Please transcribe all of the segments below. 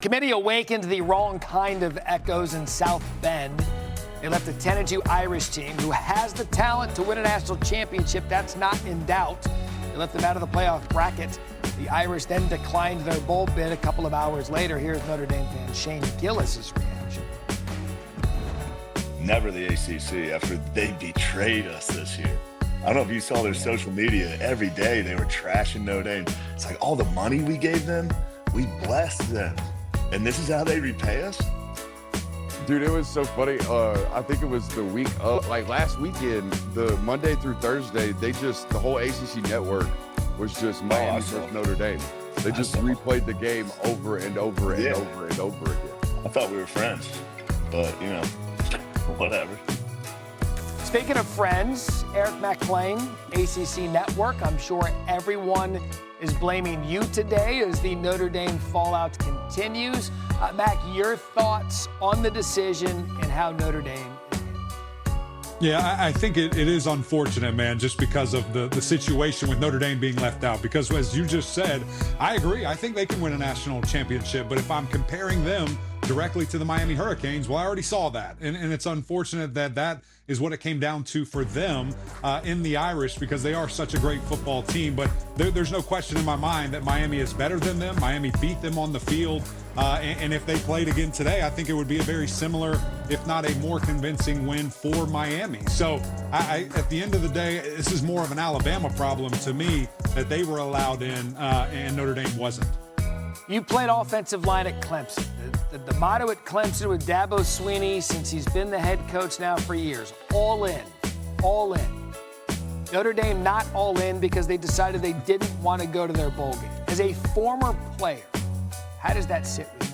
Committee awakened the wrong kind of echoes in South Bend. They left a 10-2 Irish team who has the talent to win a national championship. That's not in doubt. They left them out of the playoff bracket. The Irish then declined their bowl bid a couple of hours later. Here's Notre Dame fan Shane Gillis's reaction. Never the ACC after they betrayed us this year. I don't know if you saw their social media. Every day they were trashing Notre Dame. It's like all the money we gave them, we blessed them. And this is how they repay us? Dude, it was so funny. I think it was the week of, like last weekend, the Monday through Thursday, the whole ACC network was just Miami versus Notre Dame. They just replayed the game over and over and over and over again. I thought we were friends, but, whatever. Speaking of friends, Eric McLean, ACC Network. I'm sure everyone is blaming you today as the Notre Dame fallout continues. Mac, your thoughts on the decision and how Notre Dame is handled? Yeah, I think it is unfortunate, man, just because of the situation with Notre Dame being left out. Because as you just said, I agree. I think they can win a national championship. But if I'm comparing them directly to the Miami Hurricanes, well, I already saw that. And it's unfortunate that is what it came down to for them in the Irish, because they are such a great football team. But there's no question in my mind that Miami is better than them. Miami beat them on the field. And if they played again today, I think it would be a very similar, if not a more convincing win for Miami. So at the end of the day, this is more of an Alabama problem to me that they were allowed in and Notre Dame wasn't. You played offensive line at Clemson. The motto at Clemson with Dabo Swinney, since he's been the head coach now for years, all in, all in. Notre Dame not all in because they decided they didn't want to go to their bowl game. As a former player, how does that sit with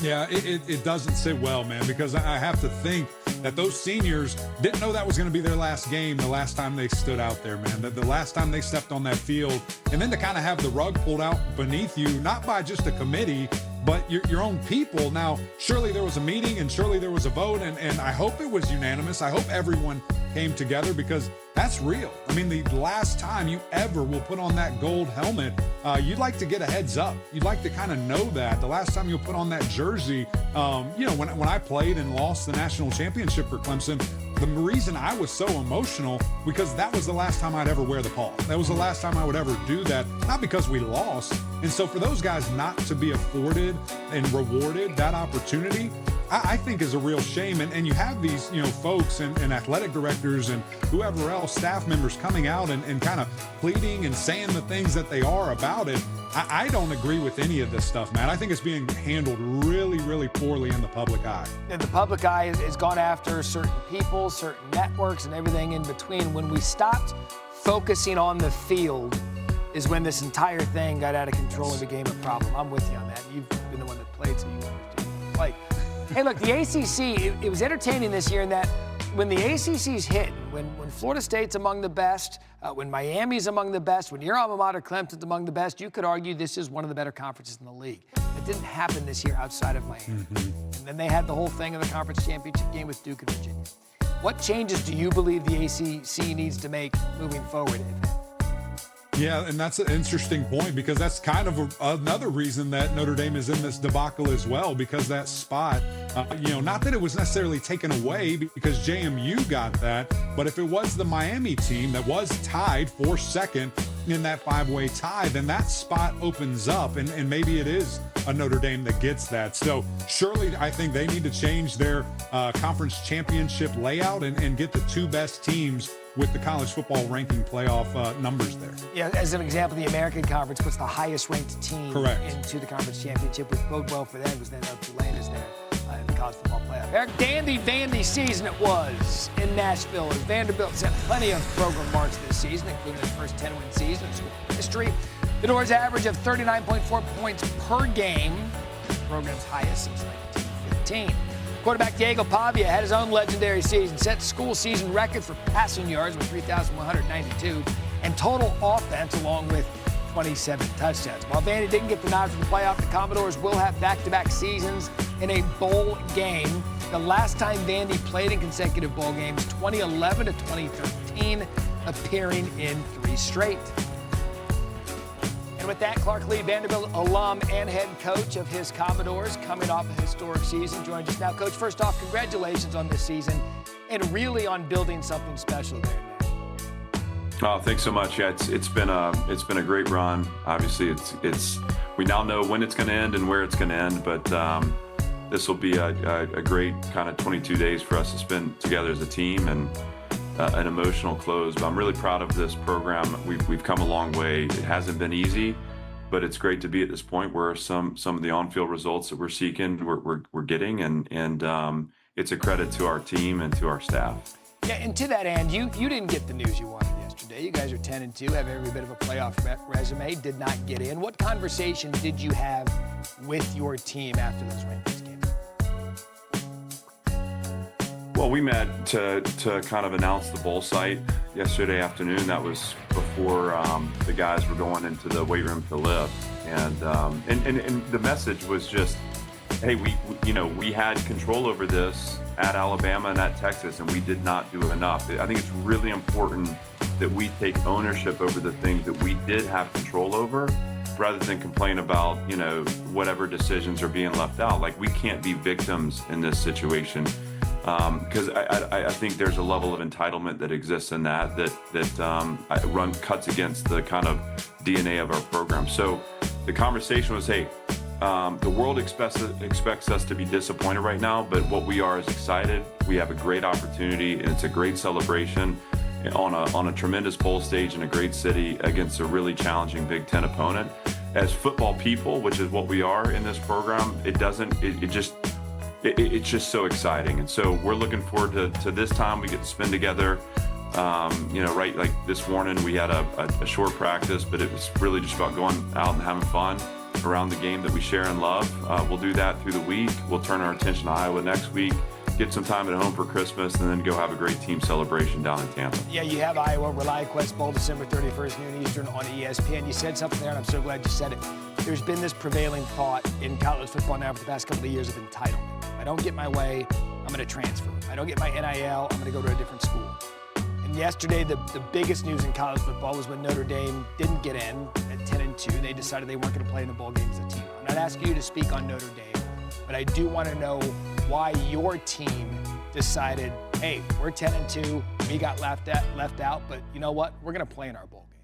you? Yeah, it doesn't sit well, man, because I have to think that those seniors didn't know that was going to be their last game the last time they stood out there, man. The last time they stepped on that field, and then to kind of have the rug pulled out beneath you, not by just a committee, but your own people. Now, surely there was a meeting and surely there was a vote, and I hope it was unanimous. I hope everyone came together, because that's real. I mean, the last time you ever will put on that gold helmet, you'd like to get a heads up. You'd like to kind of know that. The last time you'll put on that jersey, when I played and lost the national championship for Clemson, the reason I was so emotional, because that was the last time I'd ever wear the pall. That was the last time I would ever do that, not because we lost. And so for those guys not to be afforded and rewarded that opportunity, I think is a real shame. And you have these, folks and athletic directors and whoever else, staff members coming out and kind of pleading and saying the things that they are about it. I don't agree with any of this stuff, man. I think it's being handled really, really poorly in the public eye. And the public eye has gone after certain people, certain networks, and everything in between. When we stopped focusing on the field is when this entire thing got out of control and became a problem. I'm with you on that. You've been the one that played, so you understand. Like, hey, look, the ACC, it was entertaining this year in that when the ACC's hit, when Florida State's among the best, when Miami's among the best, when your alma mater Clemson's among the best, you could argue this is one of the better conferences in the league. It didn't happen this year outside of Miami. And then they had the whole thing of the conference championship game with Duke and Virginia. What changes do you believe the ACC needs to make moving forward? Yeah, and that's an interesting point, because that's kind of another reason that Notre Dame is in this debacle as well, because that spot, not that it was necessarily taken away because JMU got that, but if it was the Miami team that was tied for second in that five-way tie, then that spot opens up, and maybe it is a Notre Dame that gets that. So surely I think they need to change their conference championship layout and get the two best teams with the college football ranking playoff numbers there. Yeah, as an example, the American Conference puts the highest ranked team into the conference championship, which bode well for them, because then Lain is there in the college football playoff. Eric, Vandy season it was in Nashville. As Vanderbilt set plenty of program marks this season, including their first 10-win season in school history. The Doors' average of 39.4 points per game, the program's highest since 1915. Quarterback Diego Pavia had his own legendary season, set school season record for passing yards with 3,192, and total offense along with 27 touchdowns. While Vandy didn't get the nod for the playoff, the Commodores will have back-to-back seasons in a bowl game. The last time Vandy played in consecutive bowl games, 2011 to 2013, appearing in 3 straight. And with that, Clark Lee, Vanderbilt alum and head coach of his Commodores, coming off a historic season, joins us now. Coach, first off, congratulations on this season and really on building something special there. Oh, thanks so much. Yeah, it's been a great run. Obviously, we now know when it's going to end and where it's going to end, but this will be a great kind of 22 days for us to spend together as a team and an emotional close. But I'm really proud of this program. We've come a long way. It hasn't been easy, but it's great to be at this point where some of the on-field results that we're seeking, we're getting, and it's a credit to our team and to our staff. Yeah, and to that end, you didn't get the news you wanted yesterday. You guys are 10-2, have every bit of a playoff resume, did not get in. What conversation did you have with your team after those rankings came out? Well, we met to kind of announce the bowl site yesterday afternoon. That was before the guys were going into the weight room to lift, and the message was just, hey, we had control over this at Alabama and at Texas, and we did not do enough. I think it's really important that we take ownership over the things that we did have control over, rather than complain about, whatever decisions are being left out. Like, we can't be victims in this situation, because I think there's a level of entitlement that exists in that cuts against the kind of DNA of our program. So the conversation was, hey, the world expects us to be disappointed right now, but what we are is excited. We have a great opportunity, and it's a great celebration on a tremendous bowl stage in a great city against a really challenging Big Ten opponent. As football people, which is what we are in this program, it's just so exciting. And so we're looking forward to this time we get to spend together. Right, like this morning we had a short practice, but it was really just about going out and having fun around the game that we share and love. We'll do that through the week. We'll turn our attention to Iowa next week, get some time at home for Christmas, and then go have a great team celebration down in Tampa. Yeah, you have Iowa ReliaQuest Bowl, December 31st, noon Eastern on ESPN. You said something there, and I'm so glad you said it. There's been this prevailing thought in college football now for the past couple of years of entitlement. If I don't get my way, I'm going to transfer. If I don't get my NIL, I'm going to go to a different school. And yesterday, the biggest news in college football was when Notre Dame didn't get in at 10-2. They decided they weren't going to play in the bowl game as a team. I'm not asking you to speak on Notre Dame, but I do want to know why your team decided, hey, we're 10-2, we got left out, but you know what? We're going to play in our bowl game.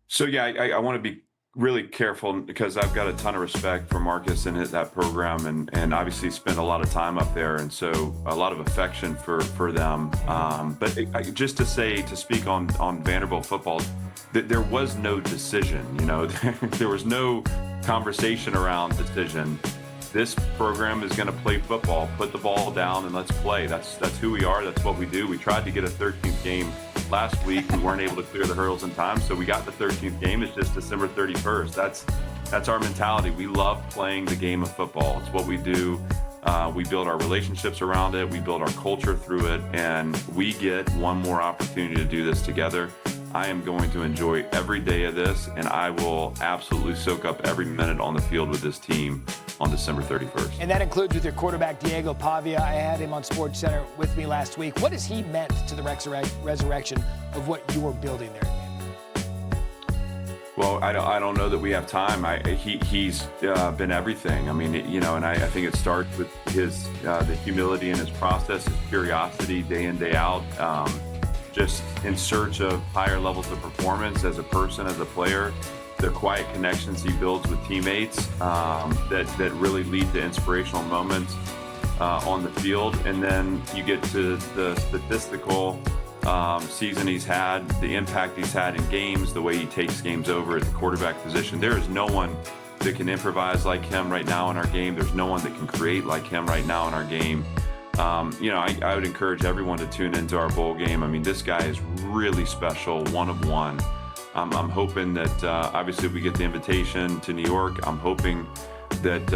So, yeah, I want to be really careful because I've got a ton of respect for Marcus and that program, and obviously spent a lot of time up there, and so a lot of affection for them. But just to speak on Vanderbilt football, there was no decision. There was no conversation around decision. This program is going to play football, put the ball down, and let's play. That's who we are. That's what we do. We tried to get a 13th game last week. We weren't able to clear the hurdles in time, so we got the 13th game. It's just December 31st. That's our mentality. We love playing the game of football. It's what we do. We build our relationships around it. We build our culture through it, and we get one more opportunity to do this together. I am going to enjoy every day of this, and I will absolutely soak up every minute on the field with this team on December 31st. And that includes with your quarterback, Diego Pavia. I had him on SportsCenter with me last week. What has he meant to the resurrection of what you were building there? Well, I don't know that we have time. He's been everything. I mean, and I think it starts with his the humility in his process, his curiosity day in, day out, just in search of higher levels of performance as a person, as a player. The quiet connections he builds with teammates that really lead to inspirational moments on the field. And then you get to the statistical season he's had, the impact he's had in games, the way he takes games over at the quarterback position. There is no one that can improvise like him right now in our game. There's no one that can create like him right now in our game. I would encourage everyone to tune into our bowl game. I mean, this guy is really special, one of one. I'm hoping that obviously we get the invitation to New York. I'm hoping that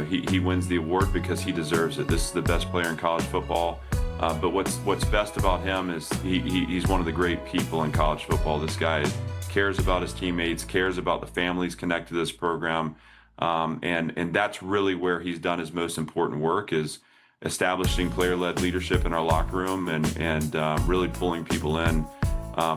he wins the award because he deserves it. This is the best player in college football. But what's best about him is he's one of the great people in college football. This guy cares about his teammates, cares about the families connected to this program, and that's really where he's done his most important work, is establishing player-led leadership in our locker room and really pulling people in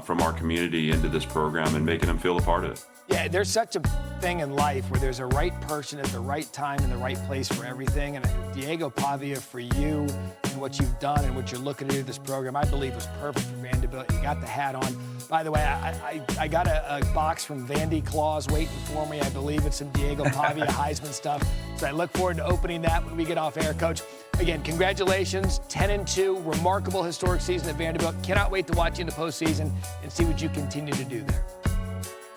from our community into this program and making them feel a part of it. Yeah, there's such a thing in life where there's a right person at the right time in the right place for everything. And Diego Pavia, for you and what you've done and what you're looking to do this program, I believe was perfect for Vanderbilt. You got the hat on. By the way, I got a box from Vandy Claus waiting for me. I believe it's some Diego Pavia Heisman stuff. So I look forward to opening that when we get off air, Coach. Again, congratulations, 10-2, remarkable historic season at Vanderbilt. Cannot wait to watch you in the postseason and see what you continue to do there.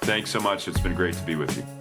Thanks so much. It's been great to be with you.